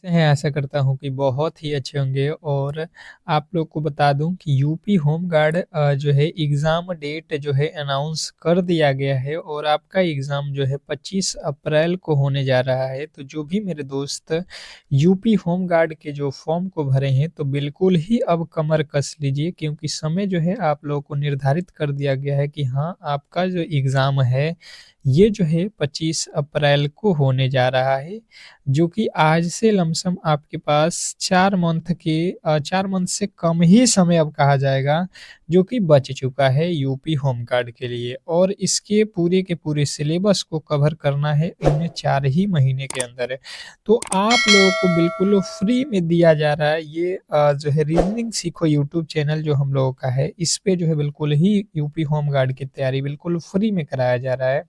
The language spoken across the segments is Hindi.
हैं, आशा करता हूँ कि बहुत ही अच्छे होंगे और आप लोग को बता दूँ कि यूपी होम गार्ड जो है एग्ज़ाम डेट जो है अनाउंस कर दिया गया है और आपका एग्ज़ाम जो है 25 अप्रैल को होने जा रहा है। तो जो भी मेरे दोस्त यूपी होम गार्ड के जो फॉर्म को भरे हैं, तो बिल्कुल ही अब कमर कस लीजिए क्योंकि समय जो है आप लोगों को निर्धारित कर दिया गया है कि हाँ, आपका जो एग्ज़ाम है, ये जो है 25 अप्रैल को होने जा रहा है। जो कि आज से लमसम आपके पास 4 मंथ से कम ही समय अब कहा जाएगा, जो कि बच चुका है यूपी होम गार्ड के लिए और इसके पूरे के पूरे सिलेबस को कवर करना है इन्हें 4 ही महीने के अंदर है। तो आप लोगों को बिल्कुल फ्री में दिया जा रहा है ये जो है रीजनिंग सीखो यूट्यूब चैनल जो हम लोगों का है, इस पे जो है बिल्कुल ही यूपी होम गार्ड की तैयारी बिल्कुल फ्री में कराया जा रहा है।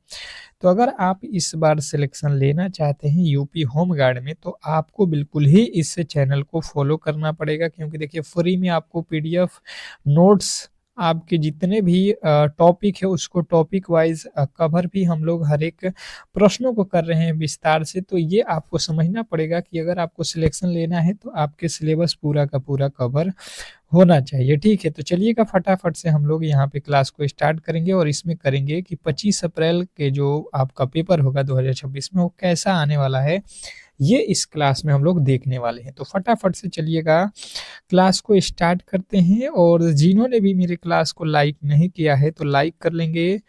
तो अगर आप इस बार सिलेक्शन लेना चाहते हैं यूपी होम गार्ड में तो आपको बिल्कुल ही इस चैनल को फॉलो करना पड़ेगा क्योंकि देखिए फ्री में आपको पीडीएफ नोट्स आपके जितने भी टॉपिक है उसको टॉपिक वाइज कवर भी हम लोग हर एक प्रश्नों को कर रहे हैं विस्तार से। तो ये आपको समझना पड़ेगा कि अगर आपको सिलेक्शन लेना है तो आपके सिलेबस पूरा का पूरा कवर होना चाहिए, ठीक है। तो चलिएगा फटाफट से हम लोग यहाँ पे क्लास को स्टार्ट करेंगे और इसमें करेंगे कि 25 अप्रैल के जो आपका पेपर होगा 2026 में वो कैसा आने वाला है, ये इस क्लास में हम लोग देखने वाले हैं। तो फटाफट से चलिएगा क्लास को स्टार्ट करते हैं और जिन्होंने भी मेरे क्लास को लाइक नहीं किया है तो लाइक कर लेंगे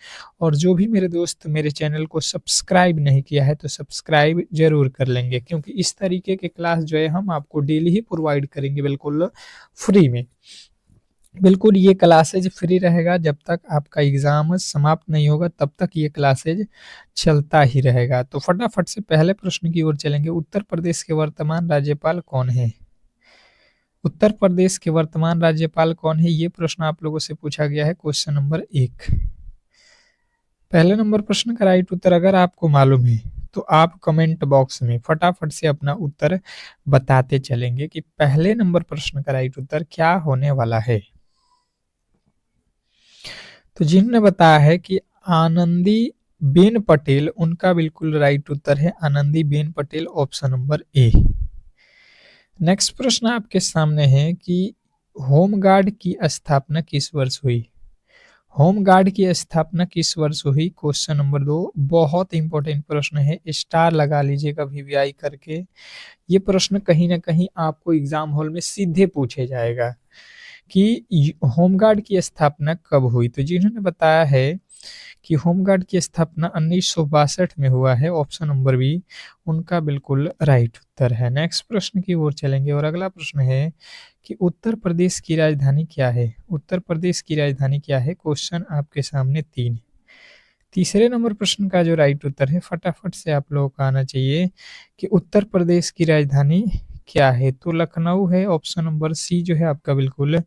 और जो भी मेरे दोस्त मेरे चैनल को सब्सक्राइब नहीं किया है तो सब्सक्राइब ज़रूर कर लेंगे क्योंकि इस तरीके के क्लास जो है हम आपको डेली ही प्रोवाइड करेंगे बिल्कुल फ्री में। बिल्कुल ये क्लासेज फ्री रहेगा जब तक आपका एग्ज़ाम समाप्त नहीं होगा तब तक ये क्लासेज चलता ही रहेगा। तो फटाफट से पहले प्रश्न की ओर चलेंगे। उत्तर प्रदेश के वर्तमान राज्यपाल कौन हैं? उत्तर प्रदेश के वर्तमान राज्यपाल कौन है? ये प्रश्न आप लोगों से पूछा गया है क्वेश्चन नंबर 1। पहले नंबर प्रश्न का राइट उत्तर अगर आपको मालूम है तो आप कमेंट बॉक्स में फटाफट से अपना उत्तर बताते चलेंगे कि पहले नंबर प्रश्न का राइट उत्तर क्या होने वाला है। तो जिन्होंने बताया है कि आनंदी बेन पटेल, उनका बिल्कुल राइट उत्तर है Anandi Ben Patel, option number A. Next प्रश्न आपके सामने है कि होमगार्ड की स्थापना किस वर्ष हुई? होमगार्ड की स्थापना किस वर्ष हुई? क्वेश्चन नंबर 2 बहुत इंपॉर्टेंट प्रश्न है, स्टार लगा लीजिएगा वीवीआई करके। ये प्रश्न कहीं ना कहीं आपको एग्जाम हॉल में सीधे पूछे जाएगा कि होमगार्ड की स्थापना कब हुई। तो जिन्होंने बताया है कि होमगार्ड की स्थापना 1962 में हुआ है, ऑप्शन नंबर बी, उनका बिल्कुल राइट उत्तर है। नेक्स्ट प्रश्न की ओर चलेंगे और अगला प्रश्न है कि उत्तर प्रदेश की राजधानी क्या है? उत्तर प्रदेश की राजधानी क्या है? क्वेश्चन आपके सामने 3। तीसरे नंबर प्रश्न का जो राइट उत्तर है फटाफट से आप लोगों को आना चाहिए कि उत्तर प्रदेश की राजधानी क्या है? तो लखनऊ है, ऑप्शन नंबर सी जो है आपका बिल्कुल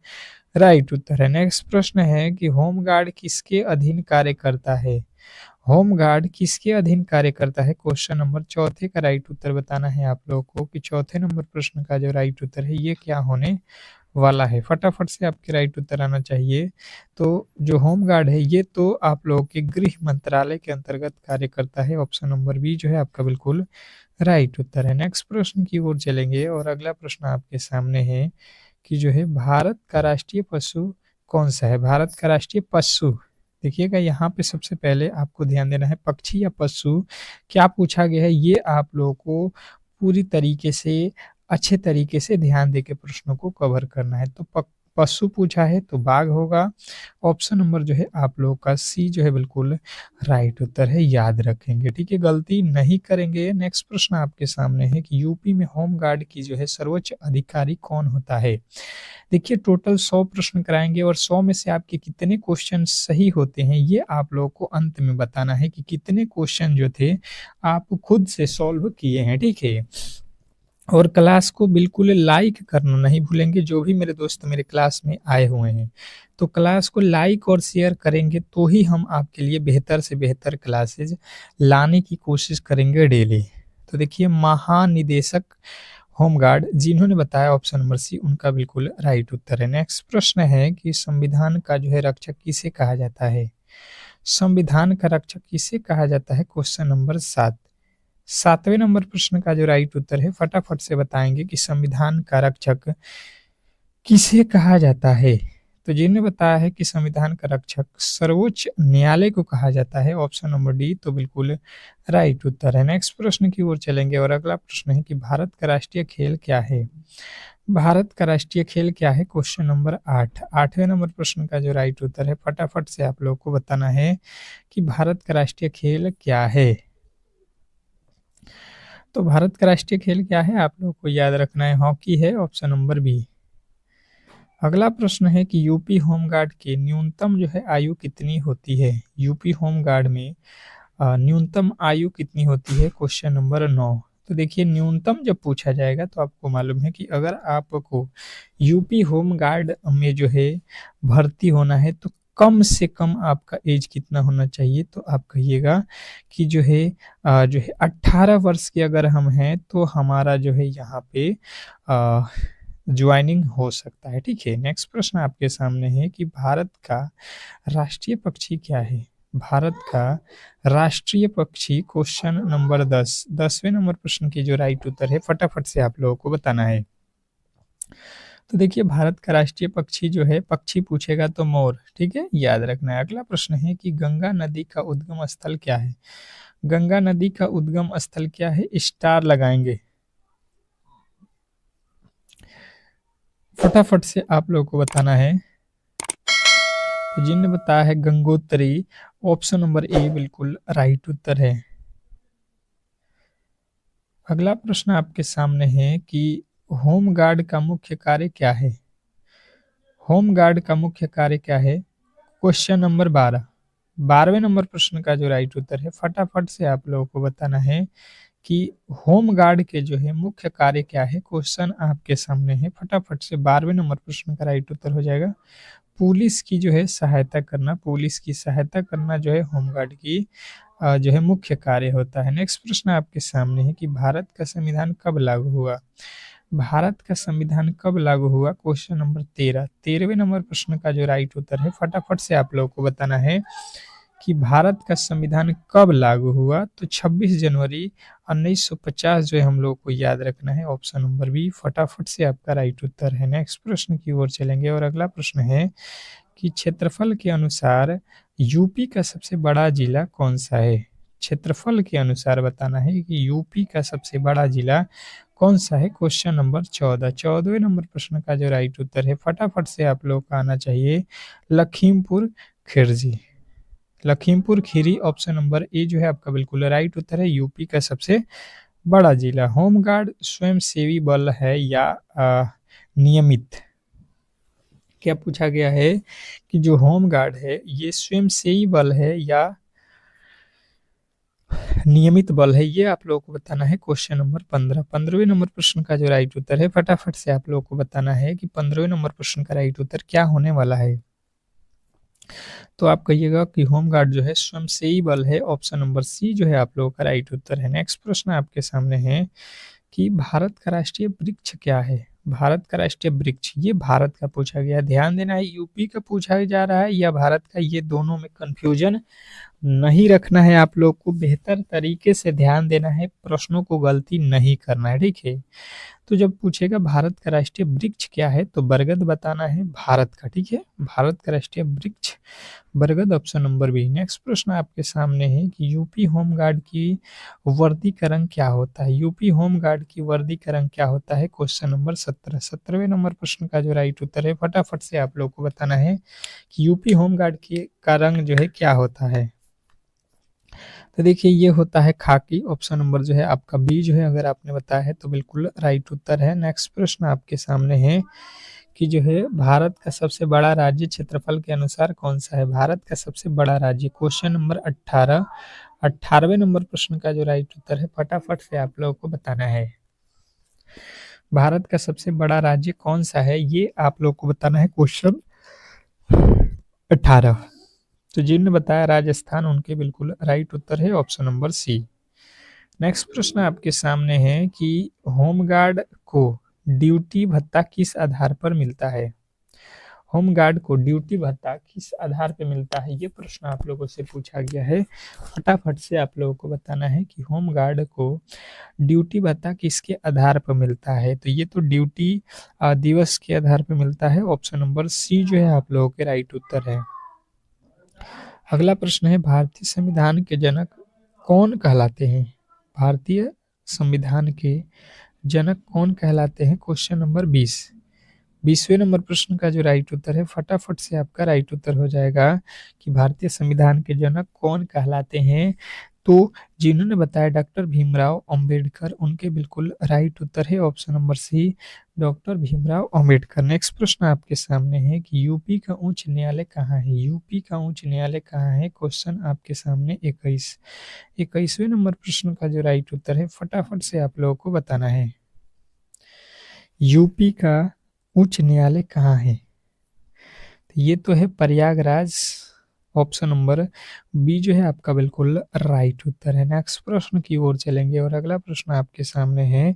राइट उत्तर है। नेक्स्ट प्रश्न है कि होमगार्ड किसके अधीन कार्य करता है? होमगार्ड किसके अधीन कार्य करता है? क्वेश्चन नंबर चौथे का राइट उत्तर बताना है आप लोगों को कि चौथे नंबर प्रश्न का जो राइट उत्तर है ये क्या होने वाला है। फटाफट से आपके राइट उत्तर आना चाहिए। तो जो होमगार्ड है ये तो आप लोगों के गृह मंत्रालय के अंतर्गत कार्य करता है, ऑप्शन नंबर बी जो है आपका बिल्कुल राइट उत्तर है। नेक्स्ट प्रश्न की ओर चलेंगे और अगला प्रश्न आपके सामने है कि जो है भारत का राष्ट्रीय पशु कौन सा है? भारत का राष्ट्रीय पशु, देखिएगा यहाँ पे सबसे पहले आपको ध्यान देना है पक्षी या पशु क्या पूछा गया है, ये आप लोगों को पूरी तरीके से अच्छे तरीके से ध्यान देके प्रश्नों को कवर करना है। तो पशु पूछा है तो बाघ होगा, ऑप्शन नंबर जो है आप लोगों का सी जो है बिल्कुल राइट उत्तर है, याद रखेंगे, ठीक है, गलती नहीं करेंगे। नेक्स्ट प्रश्न आपके सामने है कि यूपी में होम गार्ड की जो है सर्वोच्च अधिकारी कौन होता है? देखिए टोटल 100 प्रश्न कराएंगे और 100 में से आपके कितने क्वेश्चन सही होते हैं ये आप लोगों को अंत में बताना है कि कितने क्वेश्चन जो थे आप खुद से सॉल्व किए हैं, ठीक है। और क्लास को बिल्कुल लाइक करना नहीं भूलेंगे, जो भी मेरे दोस्त मेरे क्लास में आए हुए हैं तो क्लास को लाइक और शेयर करेंगे तो ही हम आपके लिए बेहतर से बेहतर क्लासेज लाने की कोशिश करेंगे डेली। तो देखिए महानिदेशक होमगार्ड जिन्होंने बताया ऑप्शन नंबर सी उनका बिल्कुल राइट उत्तर है। नेक्स्ट प्रश्न है कि संविधान का जो है रक्षक किसे कहा जाता है? संविधान का रक्षक किसे कहा जाता है? Question number 7। 7वें नंबर प्रश्न का जो राइट उत्तर है फटाफट से बताएंगे कि संविधान का रक्षक किसे कहा जाता है। तो जिन्होंने बताया है कि संविधान का रक्षक सर्वोच्च न्यायालय को कहा जाता है, ऑप्शन नंबर डी तो बिल्कुल राइट उत्तर है। नेक्स्ट प्रश्न की ओर चलेंगे और अगला प्रश्न है कि भारत का राष्ट्रीय खेल क्या है। भारत का राष्ट्रीय खेल क्या है, क्वेश्चन नंबर 8। 8वें नंबर प्रश्न का जो राइट उत्तर है फटाफट से आप लोगों को बताना है कि भारत का राष्ट्रीय खेल क्या है। तो भारत का राष्ट्रीय खेल क्या है, आप लोगों को याद रखना है, हॉकी है, ऑप्शन नंबर बी। अगला प्रश्न है कि यूपी होमगार्ड की न्यूनतम जो है आयु कितनी होती है। यूपी होमगार्ड में न्यूनतम आयु कितनी होती है, क्वेश्चन नंबर 9। तो देखिए न्यूनतम जब पूछा जाएगा तो आपको मालूम है कि अगर आपको यूपी होमगार्ड में जो है भर्ती होना है तो कम से कम आपका एज कितना होना चाहिए, तो आप कहिएगा कि जो है 18 वर्ष के अगर हम हैं तो हमारा जो है यहाँ पे ज्वाइनिंग हो सकता है। ठीक है, नेक्स्ट प्रश्न आपके सामने है कि भारत का राष्ट्रीय पक्षी क्या है। भारत का राष्ट्रीय पक्षी, क्वेश्चन नंबर 10। 10वें नंबर प्रश्न की जो राइट उत्तर है फटाफट से आप लोगों को बताना है। तो देखिए भारत का राष्ट्रीय पक्षी जो है, पक्षी पूछेगा तो मोर, ठीक है, याद रखना है। अगला प्रश्न है कि गंगा नदी का उद्गम स्थल क्या है। गंगा नदी का उद्गम स्थल क्या है, स्टार लगाएंगे। फटाफट से आप लोगों को बताना है। तो जिनने बताया है गंगोत्री, ऑप्शन नंबर ए बिल्कुल राइट उत्तर है। अगला प्रश्न आपके सामने है कि होम गार्ड का मुख्य कार्य क्या है। होम गार्ड का मुख्य कार्य क्या है, क्वेश्चन नंबर 12। 12वें नंबर प्रश्न का जो राइट उत्तर है फटाफट से आप लोगों को बताना है कि होम गार्ड के जो है मुख्य कार्य क्या है। क्वेश्चन आपके सामने है, फटाफट से 12वें नंबर प्रश्न का राइट उत्तर हो जाएगा पुलिस की जो है सहायता करना। पुलिस की सहायता करना जो है होमगार्ड की जो है मुख्य कार्य होता है। नेक्स्ट प्रश्न आपके सामने है कि भारत का संविधान कब लागू हुआ। भारत का संविधान कब लागू हुआ, क्वेश्चन नंबर 13। 13वें नंबर प्रश्न का जो राइट उत्तर है फटाफट से आप लोगों को बताना है कि भारत का संविधान कब लागू हुआ। तो 26 जनवरी 1950 जो है हम लोग को याद रखना है, ऑप्शन नंबर बी फटाफट से आपका राइट उत्तर है। नेक्स्ट प्रश्न की ओर चलेंगे और अगला प्रश्न है कि क्षेत्रफल के अनुसार यूपी का सबसे बड़ा जिला कौन सा है। क्षेत्रफल के अनुसार बताना है कि यूपी का सबसे बड़ा जिला कौन सा है, क्वेश्चन नंबर 14। 14वें नंबर प्रश्न का जो राइट उत्तर है फटाफट से आप लोग का आना चाहिए लखीमपुर खीरी। लखीमपुर खीरी, ऑप्शन नंबर ए जो है आपका बिल्कुल राइट उत्तर है, यूपी का सबसे बड़ा जिला। होमगार्ड स्वयंसेवी बल है या नियमित। क्या पूछा गया है कि जो होमगार्ड है ये स्वयंसेवी बल है या नियमित बल है, ये आप लोगों को बताना है, क्वेश्चन नंबर 15। 15वें नंबर प्रश्न का जो राइट उत्तर है फटाफट से आप लोगों को बताना है कि 15वें नंबर प्रश्न का राइट उत्तर क्या होने वाला है। तो आप कहिएगा कि होमगार्ड जो है स्वयंसेवी बल है, ऑप्शन नंबर सी जो है आप लोगों का राइट उत्तर है। नेक्स्ट प्रश्न आपके सामने है कि भारत का राष्ट्रीय वृक्ष क्या है। भारत का राष्ट्रीय वृक्ष, ये भारत का पूछा गया, ध्यान देना है यूपी का पूछा जा रहा है या भारत का, ये दोनों में कंफ्यूजन नहीं रखना है। आप लोग को बेहतर तरीके से ध्यान देना है, प्रश्नों को गलती नहीं करना है, ठीक है। तो जब पूछेगा भारत का राष्ट्रीय वृक्ष क्या है तो बरगद बताना है भारत का, ठीक है। भारत का राष्ट्रीय वृक्ष बरगद, ऑप्शन नंबर बी। नेक्स्ट प्रश्न आपके सामने है कि यूपी होमगार्ड की वर्दी का रंग क्या होता है। यूपी होमगार्ड की वर्दी का रंग क्या होता है, क्वेश्चन नंबर 17। 17वें नंबर प्रश्न का जो राइट उत्तर है फटाफट से आप लोग को बताना है कि यूपी होमगार्ड की का रंग जो है क्या होता है। तो देखिए ये होता है खाकी, ऑप्शन नंबर जो है आपका बी जो है अगर आपने बताया है तो बिल्कुल राइट उत्तर है। नेक्स्ट प्रश्न आपके सामने है कि जो है भारत का सबसे बड़ा राज्य क्षेत्रफल के अनुसार कौन सा है। भारत का सबसे बड़ा राज्य, क्वेश्चन नंबर 18। 18वें नंबर प्रश्न का जो राइट उत्तर है फटाफट से आप लोगों को बताना है। भारत का सबसे बड़ा राज्य कौन सा है, ये आप लोग को बताना है, क्वेश्चन 18। तो जिन्होंने बताया राजस्थान, उनके बिल्कुल राइट उत्तर है, ऑप्शन नंबर सी। नेक्स्ट प्रश्न आपके सामने है कि होमगार्ड को ड्यूटी भत्ता किस आधार पर मिलता है। होमगार्ड को ड्यूटी भत्ता किस आधार पे मिलता है, ये प्रश्न आप लोगों से पूछा गया है। फटाफट से आप लोगों को बताना है कि होमगार्ड को ड्यूटी भत्ता किसके आधार पर मिलता है। तो ये तो ड्यूटी दिवस के आधार पर मिलता है। ऑप्शन नंबर सी जो है आप लोगों के राइट उत्तर है। अगला प्रश्न है, भारतीय संविधान के जनक कौन कहलाते हैं? भारतीय संविधान के जनक कौन कहलाते हैं? Question number 20। 20वें नंबर प्रश्न का जो राइट उत्तर है, फटाफट से आपका राइट उत्तर हो जाएगा कि भारतीय संविधान के जनक कौन कहलाते हैं। तो जिन्होंने बताया डॉक्टर भीमराव अंबेडकर, उनके बिल्कुल राइट उत्तर है option number C, doctor Bhimrao Ambedkar. Next प्रश्न आपके सामने है कि यूपी का उच्च न्यायालय कहाँ है? यूपी का उच्च न्यायालय कहाँ है? क्वेश्चन आपके सामने 21वें नंबर प्रश्न का जो राइट उत्तर है, फटाफट से आप लोगों को बताना है, यूपी का उच्च न्यायालय कहाँ है? तो ये तो है प्रयागराज। ऑप्शन नंबर बी जो है आपका बिल्कुल राइट उत्तर है। नेक्स्ट प्रश्न की ओर चलेंगे और अगला प्रश्न आपके सामने है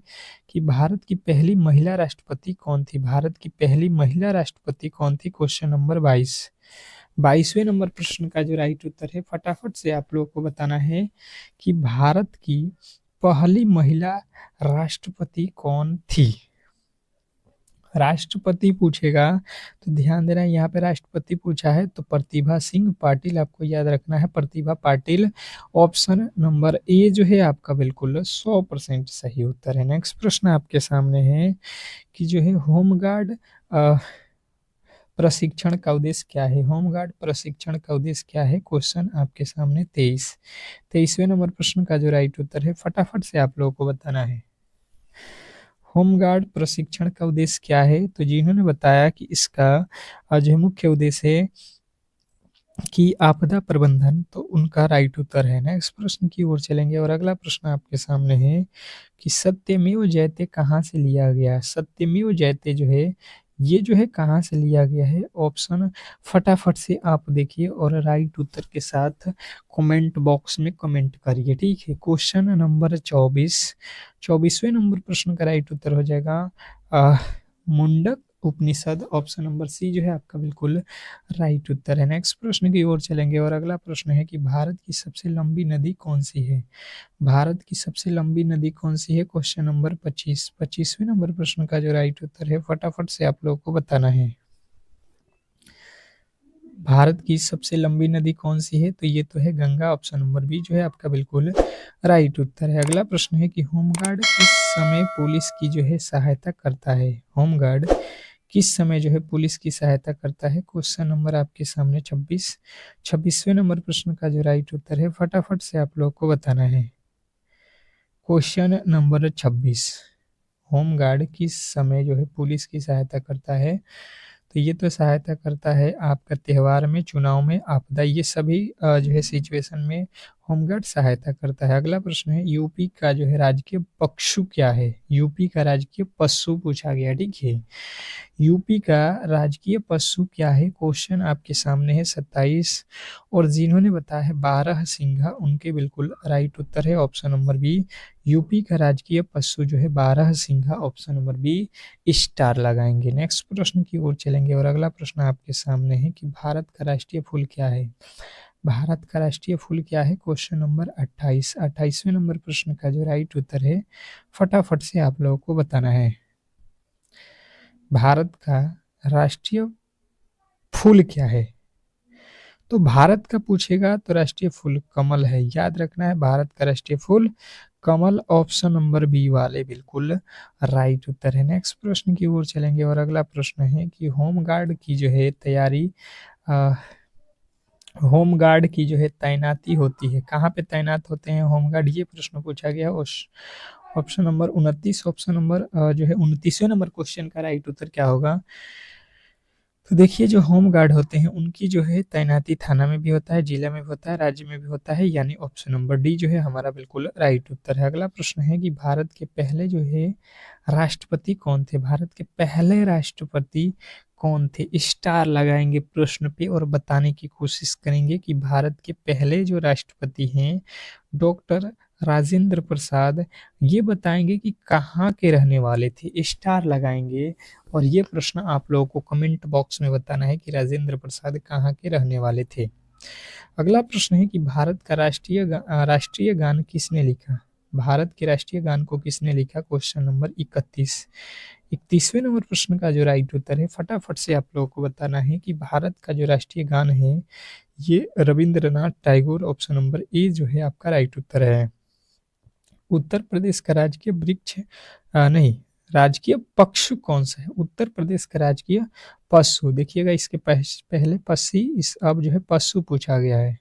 कि भारत की पहली महिला राष्ट्रपति कौन थी? भारत की पहली महिला राष्ट्रपति कौन थी? Question number 22। 22वें नंबर प्रश्न का जो राइट उत्तर है, फटाफट से आप लोगों को बताना है कि भारत की पहली महिला राष्ट्रपति कौन थी? राष्ट्रपति पूछेगा तो ध्यान देना, यहाँ पे राष्ट्रपति पूछा है तो प्रतिभा सिंह पाटिल आपको याद रखना है, प्रतिभा पाटिल। ऑप्शन नंबर ए जो है आपका बिल्कुल 100% सही उत्तर है। नेक्स्ट प्रश्न आपके सामने है कि जो है होमगार्ड प्रशिक्षण का उद्देश्य क्या है? होमगार्ड प्रशिक्षण का उद्देश्य क्या है? क्वेश्चन आपके सामने 23वें नंबर प्रश्न का जो राइट उत्तर है, फटाफट से आप लोगों को बताना है, होमगार्ड प्रशिक्षण का उद्देश्य क्या है? तो जिन्होंने बताया कि इसका जो मुख्य उद्देश्य है कि आपदा प्रबंधन, तो उनका राइट उत्तर है। नेक्स्ट प्रश्न की ओर चलेंगे और अगला प्रश्न आपके सामने है कि सत्यमेव जयते कहाँ से लिया गया? सत्यमेव जयते जो है ये जो है कहाँ से लिया गया है? ऑप्शन फटाफट से आप देखिए और राइट उत्तर के साथ कमेंट बॉक्स में कमेंट करिए, ठीक है। क्वेश्चन नंबर 24वें नंबर प्रश्न का राइट उत्तर हो जाएगा मुंडक उपनिषद। ऑप्शन नंबर सी जो है आपका बिल्कुल राइट उत्तर है। नेक्स्ट प्रश्न की ओर चलेंगे और अगला प्रश्न है कि भारत की सबसे लंबी नदी कौन सी है? भारत की सबसे लंबी नदी कौन सी है? क्वेश्चन नंबर 25वें नंबर प्रश्न का जो राइट उत्तर है, फटाफट से आप लोगों को बताना है, भारत की सबसे लंबी नदी कौन सी है? तो ये तो है गंगा। ऑप्शन नंबर बी जो है आपका बिल्कुल राइट उत्तर है। अगला प्रश्न है कि होमगार्ड किस समय पुलिस की जो है सहायता करता है? होमगार्ड किस समय जो है पुलिस की सहायता करता है? क्वेश्चन नंबर आपके सामने 26वें नंबर प्रश्न का जो राइट उत्तर है, फटाफट से आप लोग को बताना है, क्वेश्चन नंबर 26, होमगार्ड किस समय जो है पुलिस की सहायता करता है? तो ये तो सहायता करता है आपका त्योहार में, चुनाव में, आपदा, ये सभी जो है सिचुएशन में होमगार्ड सहायता करता है। अगला प्रश्न है यूपी का जो है राजकीय पशु क्या है? यूपी का राजकीय पशु पूछा गया, ठीक है। यूपी का राजकीय पशु क्या है? क्वेश्चन आपके सामने है 27 और जिन्होंने बताया है बारहसिंघा, उनके बिल्कुल राइट उत्तर है ऑप्शन नंबर बी। यूपी का राजकीय पशु जो है बारहसिंघा। ऑप्शन नंबर बी स्टार लगाएंगे। नेक्स्ट प्रश्न की ओर चलेंगे और अगला प्रश्न आपके सामने है कि भारत का राष्ट्रीय फूल क्या है? भारत का राष्ट्रीय फूल क्या है? क्वेश्चन नंबर 28वें नंबर प्रश्न का जो राइट उत्तर है, फटाफट से आप लोगों को बताना है, भारत का राष्ट्रीय फूल क्या है? तो भारत का पूछेगा तो राष्ट्रीय फूल कमल है, याद रखना है, भारत का राष्ट्रीय फूल कमल। ऑप्शन नंबर बी वाले बिल्कुल राइट उत्तर है। नेक्स्ट प्रश्न की ओर चलेंगे और अगला प्रश्न है कि होमगार्ड की जो है तैयारी, होमगार्ड की जो है तैनाती होती है, कहाँ पे तैनात होते हैं होमगार्ड? ये प्रश्न पूछा गया। ऑप्शन नंबर 29, ऑप्शन नंबर जो है 29वें नंबर क्वेश्चन का राइट उत्तर क्या होगा? तो देखिए जो होम गार्ड होते हैं उनकी जो है तैनाती थाना में भी होता है, जिला में भी होता है, राज्य में भी होता है, यानी ऑप्शन नंबर डी जो है हमारा बिल्कुल राइट उत्तर है। अगला प्रश्न है कि भारत के पहले जो है राष्ट्रपति कौन थे? भारत के पहले राष्ट्रपति कौन थे? स्टार लगाएंगे प्रश्न पे और बताने की कोशिश करेंगे कि भारत के पहले जो राष्ट्रपति हैं डॉक्टर राजेंद्र प्रसाद ये बताएंगे कि कहाँ के रहने वाले थे, स्टार लगाएंगे और ये प्रश्न आप लोगों को कमेंट बॉक्स में बताना है कि राजेंद्र प्रसाद कहाँ के रहने वाले थे। अगला प्रश्न है कि भारत का राष्ट्रीय गान किसने लिखा? भारत के राष्ट्रीय गान को किसने लिखा? Question number 31। 31वें नंबर प्रश्न का जो राइट उत्तर है, फटाफट से आप लोगों को बताना है कि भारत का जो राष्ट्रीय गान है ये रविंद्रनाथ टैगोर, ऑप्शन नंबर ए जो है आपका राइट उत्तर है। उत्तर प्रदेश का राजकीय वृक्ष नहीं, राजकीय पशु कौन सा है? उत्तर प्रदेश का राजकीय पशु, देखिएगा इसके पहले पक्षी, इस अब जो है पशु पूछा गया है।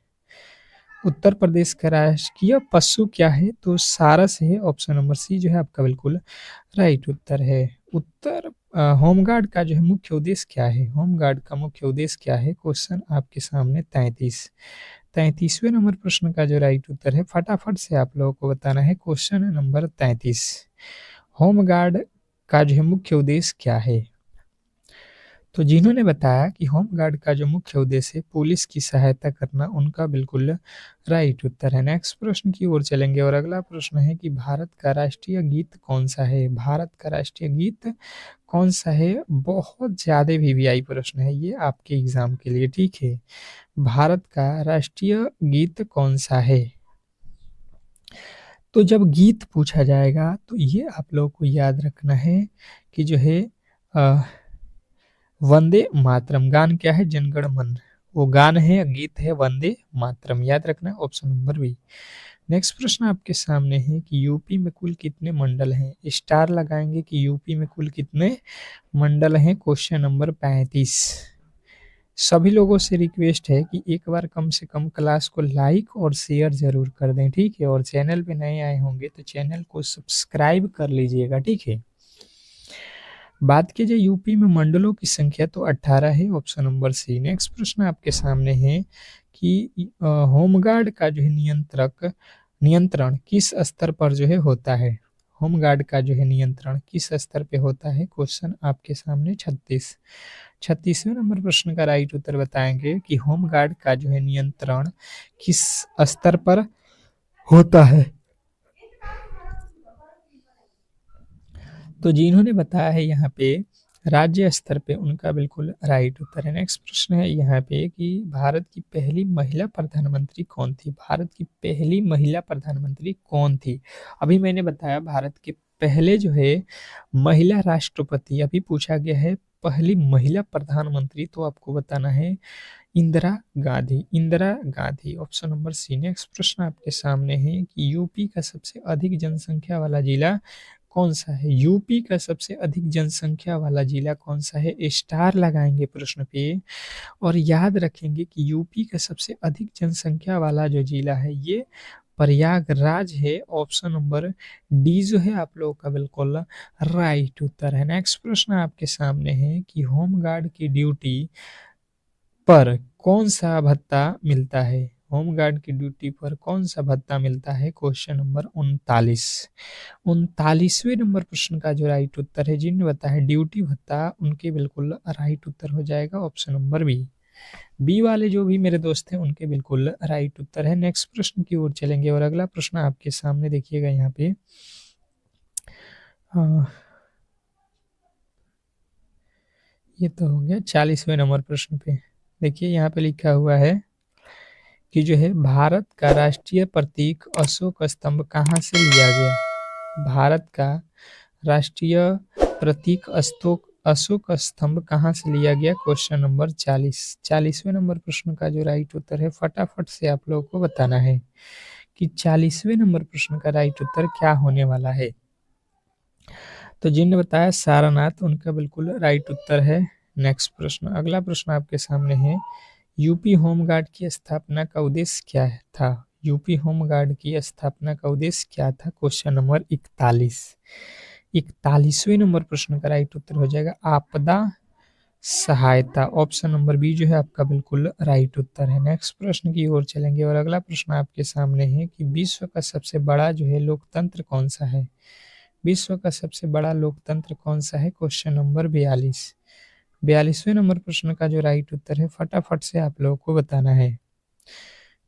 उत्तर प्रदेश का राजकीय पशु क्या है? तो सारस है, ऑप्शन नंबर सी जो है आपका बिल्कुल राइट उत्तर है। होमगार्ड का जो है मुख्य उद्देश्य क्या है? होमगार्ड का मुख्य उद्देश्य क्या है? क्वेश्चन आपके सामने 33वें नंबर प्रश्न का जो राइट उत्तर है, फटाफट से आप लोगों को बताना है। क्वेश्चन नंबर 33, होमगार्ड का जो है मुख्य उद्देश्य क्या है? तो जिन्होंने बताया कि होमगार्ड का जो मुख्य उद्देश्य है पुलिस की सहायता करना, उनका बिल्कुल राइट उत्तर है। नेक्स्ट प्रश्न की ओर चलेंगे और अगला प्रश्न है कि भारत का राष्ट्रीय गीत कौन सा है? भारत का राष्ट्रीय गीत कौन सा है? बहुत ज्यादा वीवीआई प्रश्न है ये आपके एग्जाम के लिए, ठीक है। भारत का राष्ट्रीय गीत कौन सा है? तो जब गीत पूछा जाएगा तो ये आप लोगों को याद रखना है कि जो है वंदे मातरम। गान क्या है? जनगण मन, वो गान है, गीत है वंदे मातरम, याद रखना, ऑप्शन नंबर बी। नेक्स्ट प्रश्न आपके सामने है कि यूपी में कुल कितने मंडल हैं? स्टार लगाएंगे कि यूपी में कुल कितने मंडल हैं। Question number 35। सभी लोगों से रिक्वेस्ट है कि एक बार कम से कम क्लास को लाइक और शेयर जरूर कर दें, ठीक है। और चैनल पे नए आए होंगे तो चैनल को सब्सक्राइब कर लीजिएगा, ठीक है। बात की जाए यूपी में मंडलों की संख्या तो 18 है, ऑप्शन नंबर सी। नेक्स्ट प्रश्न आपके सामने है कि होमगार्ड का जो है नियंत्रण किस स्तर पर जो है होता है? होमगार्ड का जो है नियंत्रण किस स्तर पे होता है? क्वेश्चन आपके सामने 36वें नंबर प्रश्न का राइट उत्तर बताएंगे कि होमगार्ड का जो है नियंत्रण किस स्तर पर होता है। तो जिन्होंने बताया है यहाँ पे राज्य स्तर पे, उनका बिल्कुल राइट उत्तर है। नेक्स्ट प्रश्न है यहाँ पे कि भारत की पहली महिला प्रधानमंत्री कौन थी? भारत की पहली महिला प्रधानमंत्री कौन थी? अभी मैंने बताया भारत के पहले जो है महिला राष्ट्रपति, अभी पूछा गया है पहली महिला प्रधानमंत्री, तो आपको बताना है Indira Gandhi, option number C. Next प्रश्न आपके सामने है कि यूपी का सबसे अधिक जनसंख्या वाला जिला कौन सा है? यूपी का सबसे अधिक जनसंख्या वाला जिला कौन सा है? स्टार लगाएंगे प्रश्न पे और याद रखेंगे कि यूपी का सबसे अधिक जनसंख्या वाला जो जिला है ये प्रयागराज है, ऑप्शन नंबर डी जो है आप लोगों का बिल्कुल राइट उत्तर है। नेक्स्ट प्रश्न आपके सामने है कि होमगार्ड की ड्यूटी पर कौन सा भत्ता मिलता है? होमगार्ड की ड्यूटी पर कौन सा भत्ता मिलता है? क्वेश्चन नंबर 39वें नंबर प्रश्न का जो राइट उत्तर है, जिन्हें बताया ड्यूटी भत्ता, उनके बिल्कुल राइट उत्तर हो जाएगा ऑप्शन नंबर बी वाले जो भी मेरे दोस्त हैं उनके बिल्कुल राइट उत्तर है। नेक्स्ट प्रश्न की ओर चलेंगे और अगला प्रश्न आपके सामने देखिएगा यहाँ पे ये तो हो गया 40वें नंबर प्रश्न पे। देखिए यहाँ पे लिखा हुआ है कि जो है भारत का राष्ट्रीय प्रतीक अशोक स्तंभ कहाँ से लिया गया? भारत का राष्ट्रीय प्रतीक अशोक स्तंभ कहाँ से लिया गया? क्वेश्चन नंबर 40वें नंबर प्रश्न का जो राइट उत्तर है, फटाफट से आप लोगों को बताना है कि 40वें नंबर प्रश्न का राइट उत्तर क्या होने वाला है। तो जिन्होंने बताया सारनाथ, उनका बिल्कुल राइट उत्तर है। नेक्स्ट प्रश्न, अगला प्रश्न आपके सामने है यूपी होमगार्ड की स्थापना का उद्देश्य क्या था? यूपी होमगार्ड की स्थापना का उद्देश्य क्या था? क्वेश्चन नंबर 41वें नंबर प्रश्न का राइट उत्तर हो जाएगा आपदा सहायता, ऑप्शन नंबर बी जो है आपका बिल्कुल राइट उत्तर है। नेक्स्ट प्रश्न की ओर चलेंगे और अगला प्रश्न आपके सामने है कि विश्व का सबसे बड़ा जो है लोकतंत्र कौन सा है? विश्व का सबसे बड़ा लोकतंत्र कौन सा है? क्वेश्चन नंबर 42वें नंबर प्रश्न का जो राइट उत्तर है, फटाफट से आप लोगों को बताना है।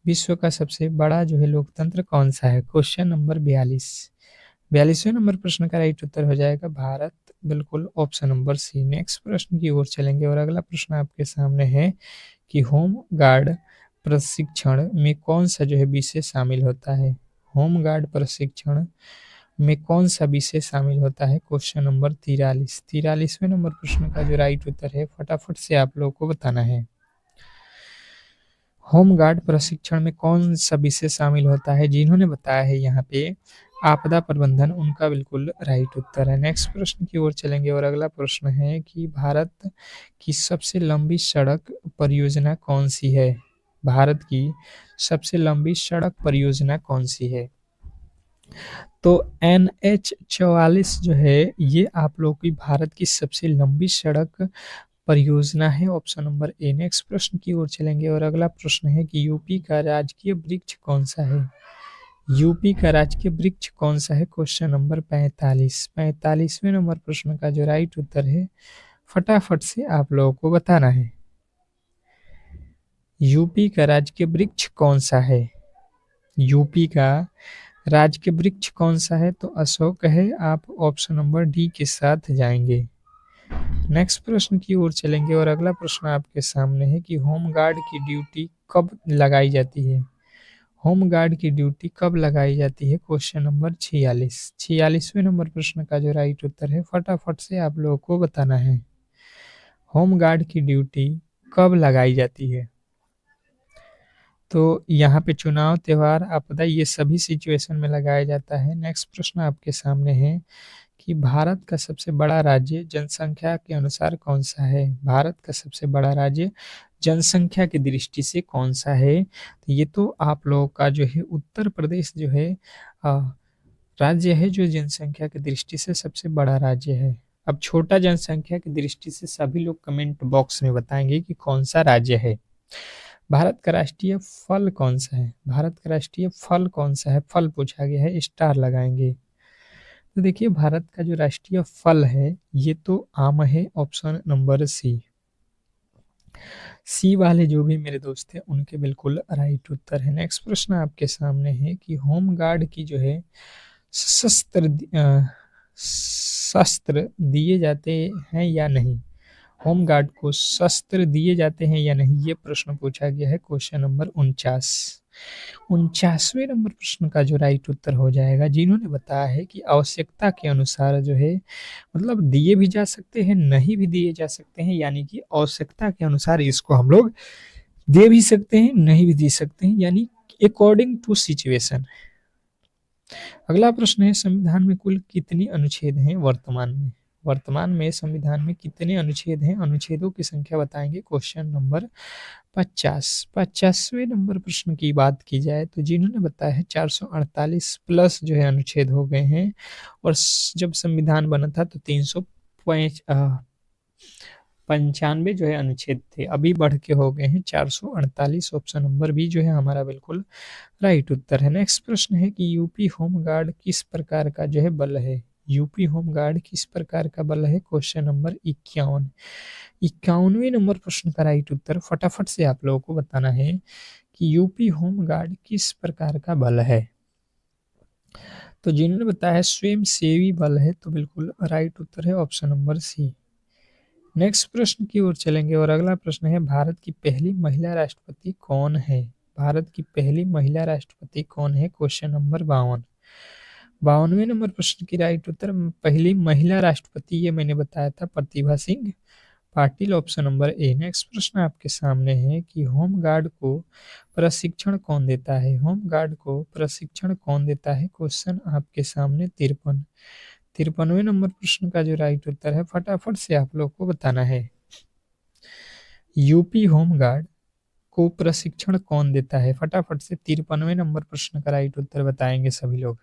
विश्व का सबसे बड़ा जो है लोकतंत्र कौन सा है? Question number 42। 42वें नंबर प्रश्न का राइट उत्तर हो जाएगा भारत, बिल्कुल ऑप्शन नंबर सी। नेक्स्ट प्रश्न की ओर चलेंगे और अगला प्रश्न आपके सामने है कि होम गार्ड प्रशिक्षण में कौन सा जो है विषय शामिल होता है? होम गार्ड प्रशिक्षण में कौन सा विषय शामिल होता है? Question number 43। 43वें नंबर प्रश्न का जो राइट उत्तर है फटाफट से आप लोगों को बताना है। होम गार्ड प्रशिक्षण में कौन सा विषय शामिल होता है? जिन्होंने बताया है यहाँ पे आपदा प्रबंधन, उनका बिल्कुल राइट उत्तर है। नेक्स्ट प्रश्न की ओर चलेंगे और अगला प्रश्न है कि भारत की सबसे लंबी सड़क परियोजना कौन सी है? भारत की सबसे लंबी सड़क परियोजना कौन सी है? तो NH 44 जो है ये आप लोग की भारत की सबसे लंबी सड़क परियोजना है, ऑप्शन नंबर ए। नेक्स्ट प्रश्न की ओर चलेंगे और अगला प्रश्न है कि यूपी का राजकीय वृक्ष कौन सा है? यूपी का राजकीय वृक्ष कौन सा है? Question number 45। 45वें नंबर प्रश्न का जो राइट उत्तर है फटाफट से आप लोगों को बताना है। यूपी का राजकीय वृक्ष कौन सा है? यूपी का राजकीय वृक्ष कौन सा है? तो अशोक है, आप ऑप्शन नंबर डी के साथ जाएंगे। नेक्स्ट प्रश्न की ओर चलेंगे और अगला प्रश्न आपके सामने है कि होम गार्ड की ड्यूटी कब लगाई जाती है? होम गार्ड की ड्यूटी कब लगाई जाती है? Question number 46। 46वें नंबर प्रश्न का जो राइट उत्तर है फटाफट से आप लोगों को बताना है। होम गार्ड की ड्यूटी कब लगाई जाती है? तो यहाँ पे चुनाव, त्योहार, आपदा ये सभी सिचुएशन में लगाया जाता है। नेक्स्ट प्रश्न आपके सामने है कि भारत का सबसे बड़ा राज्य जनसंख्या के अनुसार कौन सा है? भारत का सबसे बड़ा राज्य जनसंख्या की दृष्टि से कौन सा है? तो ये तो आप लोगों का जो है उत्तर प्रदेश जो है राज्य है जो जनसंख्या की दृष्टि से सबसे बड़ा राज्य है। अब छोटा जनसंख्या की दृष्टि से सभी लोग कमेंट बॉक्स में बताएंगे कि कौन सा राज्य है। भारत का राष्ट्रीय फल कौन सा है? भारत का राष्ट्रीय फल कौन सा है? फल पूछा गया है, स्टार लगाएंगे। तो देखिए भारत का जो राष्ट्रीय फल है ये तो आम है, ऑप्शन नंबर सी। सी वाले जो भी मेरे दोस्त हैं उनके बिल्कुल राइट उत्तर है। नेक्स्ट प्रश्न आपके सामने है कि होम गार्ड की जो है शस्त्र दिए जाते हैं या नहीं? होम गार्ड को शस्त्र दिए जाते हैं या नहीं, ये प्रश्न पूछा गया है। Question number 49। 49वें नंबर प्रश्न का जो राइट उत्तर हो जाएगा, जिन्होंने बताया है कि आवश्यकता के अनुसार जो है मतलब दिए भी जा सकते हैं, नहीं भी दिए जा सकते हैं, यानी कि आवश्यकता के अनुसार इसको हम लोग दे भी सकते हैं, नहीं भी दे सकते हैं, यानी अकॉर्डिंग टू सिचुएशन। अगला प्रश्न है संविधान में कुल कितनी अनुच्छेद हैं वर्तमान में? वर्तमान में संविधान में कितने अनुच्छेद हैं? अनुच्छेदों की संख्या बताएंगे। Question number 50। 50वें नंबर प्रश्न की बात की जाए तो जिन्होंने बताया है 448 प्लस जो है अनुच्छेद हो गए हैं, और जब संविधान बना था तो 395 जो है अनुच्छेद थे, अभी बढ़ के हो गए हैं 448। ऑप्शन नंबर बी जो है हमारा बिल्कुल राइट उत्तर है। नेक्स्ट प्रश्न है कि यूपी होम गार्ड किस प्रकार का जो है बल है? यूपी होम गार्ड किस प्रकार का बल है? Question number 51। 51वें नंबर प्रश्न का राइट उत्तर फटाफट से आप लोगों को बताना है कि यूपी होम गार्ड किस प्रकार का बल है? तो जिन्होंने बताया स्वयं सेवी बल है, तो बिल्कुल राइट उत्तर है ऑप्शन नंबर सी। नेक्स्ट प्रश्न की ओर चलेंगे और अगला प्रश्न है भारत की पहली महिला राष्ट्रपति कौन है? भारत की पहली महिला राष्ट्रपति कौन है? Question number 52। 52वें नंबर प्रश्न की राइट उत्तर पहली महिला राष्ट्रपति ये मैंने बताया था Pratibha Singh Patil, option number A. Next प्रश्न आपके सामने है कि होम गार्ड को प्रशिक्षण कौन देता है? होम गार्ड को प्रशिक्षण कौन देता है? क्वेश्चन आपके सामने 53। 53वें नंबर प्रश्न का जो राइट उत्तर है फटाफट से आप लोग को बताना है। यूपी होम गार्ड को प्रशिक्षण कौन देता है? फटाफट से 53वें नंबर प्रश्न का राइट उत्तर बताएंगे सभी लोग।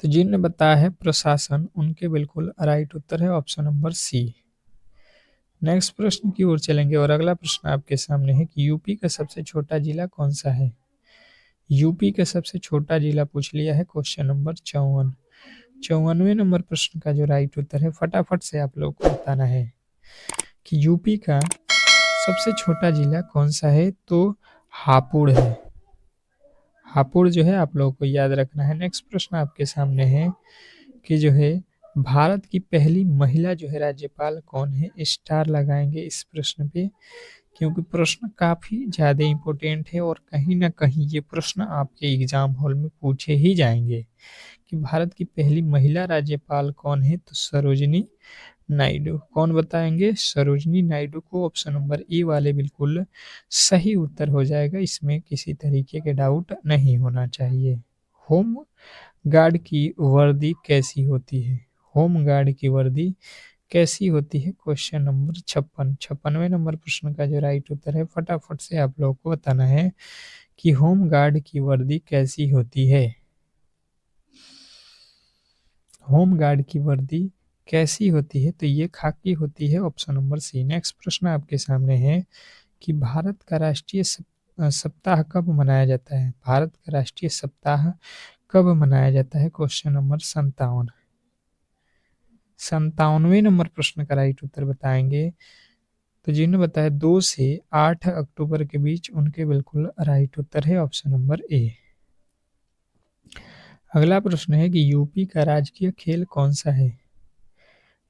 तो जिन्होंने बताया है प्रशासन, उनके बिल्कुल राइट उत्तर है ऑप्शन नंबर सी। नेक्स्ट प्रश्न की ओर चलेंगे और अगला प्रश्न आपके सामने है कि यूपी का सबसे छोटा जिला कौन सा है? यूपी का सबसे छोटा जिला पूछ लिया है। Question number 54। 54वें नंबर प्रश्न का जो राइट उत्तर है फटाफट से आप लोग को बताना है कि यूपी का सबसे छोटा जिला कौन सा है? तो हापुड़ है। हापुड़ जो है आप लोगों को याद रखना है। नेक्स्ट प्रश्न आपके सामने है कि जो है भारत की पहली महिला जो है राज्यपाल कौन है? स्टार लगाएंगे इस प्रश्न पे, क्योंकि प्रश्न काफी ज्यादा इम्पोर्टेंट है और कहीं ना कहीं ये प्रश्न आपके एग्जाम हॉल में पूछे ही जाएंगे कि भारत की पहली महिला राज्यपाल कौन है? तो सरोजिनी नायडू। कौन बताएंगे? सरोजिनी नायडू को। ऑप्शन नंबर ए वाले बिल्कुल सही उत्तर हो जाएगा, इसमें किसी तरीके के डाउट नहीं होना चाहिए। होम गार्ड की वर्दी कैसी होती है? होम गार्ड की वर्दी कैसी होती है? क्वेश्चन नंबर 56, 56वें नंबर प्रश्न का जो राइट उत्तर है फटाफट से आप लोगों को बताना है कि होम गार्ड की वर्दी कैसी होती है। होम गार्ड की वर्दी कैसी होती है? तो ये खाकी होती है। Option number C. नेक्स्ट प्रश्न आपके सामने है कि भारत का राष्ट्रीय सप्ताह कब मनाया जाता है? भारत का राष्ट्रीय सप्ताह कब मनाया जाता है? क्वेश्चन नंबर 57, 57वें नंबर प्रश्न का राइट उत्तर बताएंगे। तो जिन्होंने बताया 2 से 8 अक्टूबर के बीच, उनके बिल्कुल राइट उत्तर है ऑप्शन नंबर ए। अगला प्रश्न है कि यूपी का राजकीय खेल कौन सा है?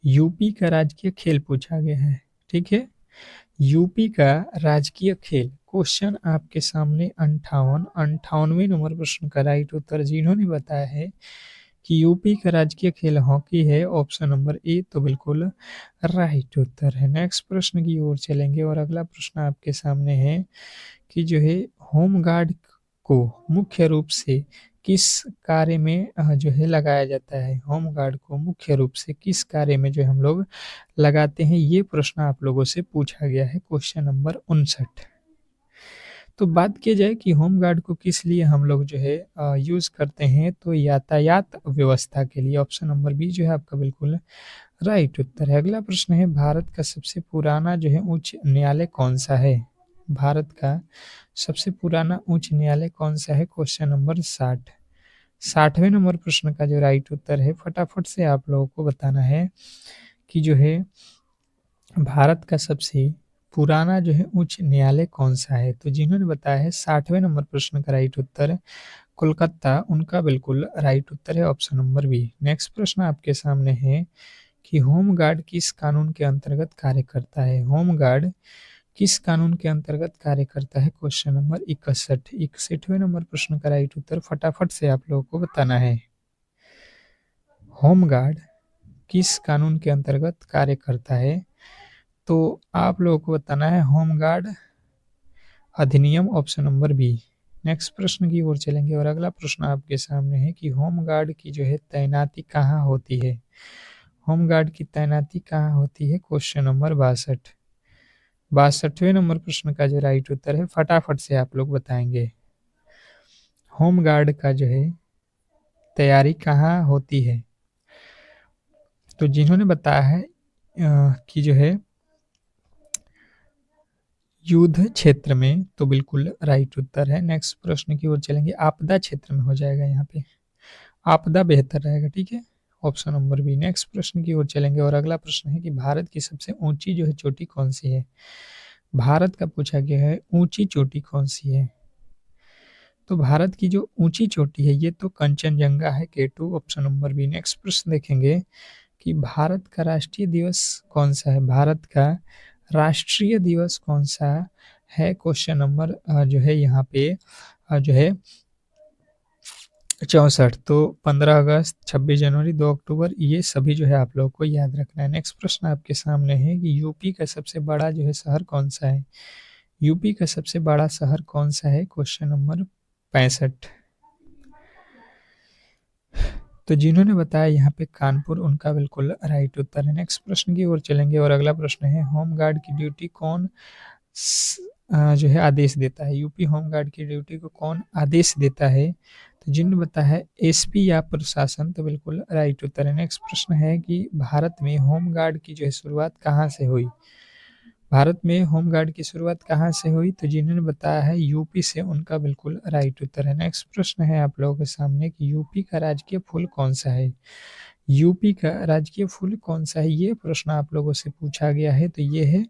यूपी का राजकीय खेल पूछा गया है, ठीक है। यूपी का राजकीय खेल, क्वेश्चन आपके सामने 58वें नंबर प्रश्न का राइट उत्तर जिन्होंने बताया है कि यूपी का राजकीय खेल हॉकी है, ऑप्शन नंबर ए तो बिल्कुल राइट उत्तर है। नेक्स्ट प्रश्न की ओर चलेंगे और अगला प्रश्न आपके सामने है कि जो है होमगार्ड को मुख्य रूप से किस कार्य में जो है लगाया जाता है? होमगार्ड को मुख्य रूप से किस कार्य में जो हम लोग लगाते हैं? ये प्रश्न आप लोगों से पूछा गया है, क्वेश्चन नंबर 59। तो बात की जाए कि होमगार्ड को किस लिए हम लोग जो है यूज करते हैं, तो यातायात व्यवस्था के लिए। ऑप्शन नंबर बी जो है आपका बिल्कुल राइट उत्तर है। अगला प्रश्न है भारत का सबसे पुराना जो है उच्च न्यायालय कौन सा है? भारत का सबसे पुराना उच्च न्यायालय कौन सा है? क्वेश्चन नंबर 60, 60वें नंबर प्रश्न का जो राइट उत्तर है फटाफट से आप लोगों को बताना है कि जो है भारत का सबसे पुराना जो है उच्च न्यायालय कौन सा है? तो जिन्होंने बताया है 60वें नंबर प्रश्न का राइट उत्तर कोलकाता, उनका बिल्कुल राइट उत्तर है ऑप्शन नंबर बी। नेक्स्ट प्रश्न आपके सामने है कि होमगार्ड किस कानून के अंतर्गत कार्य करता है? होमगार्ड किस कानून के अंतर्गत कार्य करता है? क्वेश्चन नंबर 61, 61वें नंबर प्रश्न का राइट उत्तर फटाफट से आप लोगों को बताना है। होमगार्ड किस कानून के अंतर्गत कार्य करता है? तो आप लोगों को बताना है होमगार्ड अधिनियम, ऑप्शन नंबर बी। नेक्स्ट प्रश्न की ओर चलेंगे और अगला प्रश्न आपके सामने है कि होमगार्ड की जो है तैनाती कहाँ होती है? होमगार्ड की तैनाती कहाँ होती है? क्वेश्चन नंबर 62, 62वें नंबर प्रश्न का जो राइट उत्तर है फटाफट से आप लोग बताएंगे। होमगार्ड का जो है तैयारी कहाँ होती है? तो जिन्होंने बताया है कि जो है युद्ध क्षेत्र में, तो बिल्कुल राइट उत्तर है। नेक्स्ट प्रश्न की ओर चलेंगे, आपदा क्षेत्र में हो जाएगा यहाँ पे, आपदा बेहतर रहेगा, ठीक है, ऑप्शन नंबर बी। नेक्स्ट प्रश्न की ओर चलेंगे और अगला प्रश्न है कि भारत की सबसे ऊंची जो है चोटी कौन सी है? भारत का पूछा गया है ऊंची चोटी कौन सी है? तो भारत की जो ऊंची चोटी है ये तो कंचनजंगा है, K2, option number B. Next प्रश्न देखेंगे कि भारत का राष्ट्रीय दिवस कौन सा है? भारत का राष्ट्रीय दिवस कौन सा है? क्वेश्चन नंबर जो है यहाँ पे जो है 64, तो 15 अगस्त, 26 जनवरी, 2 अक्टूबर, ये सभी जो है आप लोगों को याद रखना है। नेक्स्ट प्रश्न आपके सामने है कि यूपी का सबसे बड़ा जो है शहर कौन सा है? यूपी का सबसे बड़ा शहर कौन सा है? Question number 65। तो जिन्होंने बताया यहाँ पे कानपुर, उनका बिल्कुल राइट उत्तर है। नेक्स्ट प्रश्न की ओर चलेंगे और अगला प्रश्न है होमगार्ड की ड्यूटी कौन जो है आदेश देता है? यूपी होमगार्ड की ड्यूटी को कौन आदेश देता है? तो जिन्होंने बताया है एसपी या प्रशासन, तो बिल्कुल राइट उत्तर है। नेक्स्ट प्रश्न है कि भारत में होमगार्ड की जो है शुरुआत कहाँ से हुई? भारत में होमगार्ड की शुरुआत कहाँ से हुई? तो जिन्होंने बताया है यूपी से, उनका बिल्कुल राइट उत्तर है। नेक्स्ट प्रश्न है आप लोगों के सामने कि यूपी का राजकीय फूल कौन सा है? यूपी का राजकीय फूल कौन-सा है? ये प्रश्न आप लोगों से पूछा गया है, तो ये है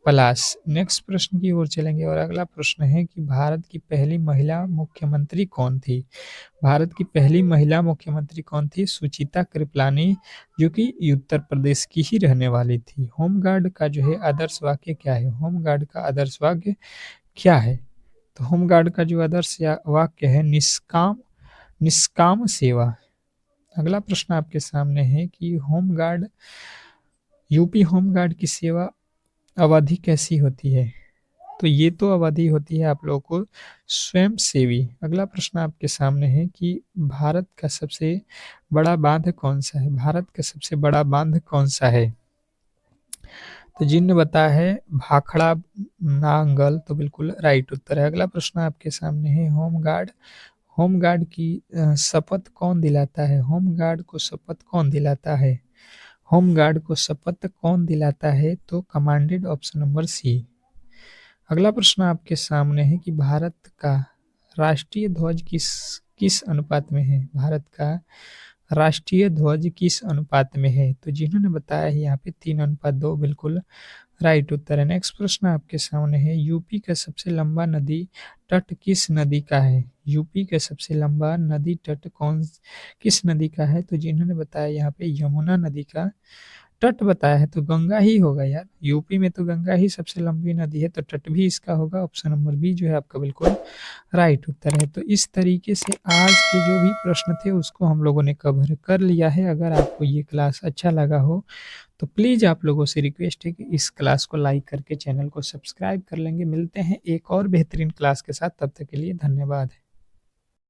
पलाश। नेक्स्ट प्रश्न की ओर चलेंगे और अगला प्रश्न है कि भारत की पहली महिला मुख्यमंत्री कौन थी? भारत की पहली महिला मुख्यमंत्री कौन थी? सुचिता कृपलानी, जो कि उत्तर प्रदेश की ही रहने वाली थी। होमगार्ड का जो है आदर्श वाक्य क्या है? होमगार्ड का आदर्श वाक्य क्या है? तो होमगार्ड का जो आदर्श वाक्य है निष्काम निष्काम सेवा। अगला प्रश्न आपके सामने है कि होमगार्ड यूपी होमगार्ड की सेवा अवधि कैसी होती है? तो ये तो अवधि होती है आप लोगों को स्वयंसेवी। अगला प्रश्न आपके सामने है कि भारत का सबसे बड़ा बांध कौन-सा है? भारत का सबसे बड़ा बांध कौन-सा है? तो जिन्होंने बताया है भाखड़ा नांगल, तो बिल्कुल राइट उत्तर है। अगला प्रश्न आपके सामने है होमगार्ड होमगार्ड की शपथ कौन दिलाता है? होमगार्ड को शपथ कौन दिलाता है? होमगार्ड को शपथ कौन दिलाता है? तो कमांडेंट, ऑप्शन नंबर सी। अगला प्रश्न आपके सामने है कि भारत का राष्ट्रीय ध्वज किस किस अनुपात में है? भारत का राष्ट्रीय ध्वज किस अनुपात में है? तो जिन्होंने बताया है यहाँ पे 3:2 बिल्कुल राइट उत्तर है। नेक्स्ट प्रश्न आपके सामने है यूपी का सबसे लंबा नदी तट किस नदी का है? यूपी का सबसे लंबा नदी तट किस नदी का है? तो जिन्होंने बताया यहाँ पे यमुना नदी का तट बताया है, तो गंगा ही होगा यार। यूपी में तो गंगा ही सबसे लंबी नदी है, तो तट भी इसका होगा। ऑप्शन नंबर बी जो है आपका बिल्कुल राइट उत्तर है। तो इस तरीके से आज के जो भी प्रश्न थे उसको हम लोगों ने कवर कर लिया है। अगर आपको ये क्लास अच्छा लगा हो तो प्लीज़ आप लोगों से रिक्वेस्ट है कि इस क्लास को लाइक करके चैनल को सब्सक्राइब कर लेंगे। मिलते हैं एक और बेहतरीन क्लास के साथ, तब तक के लिए धन्यवाद।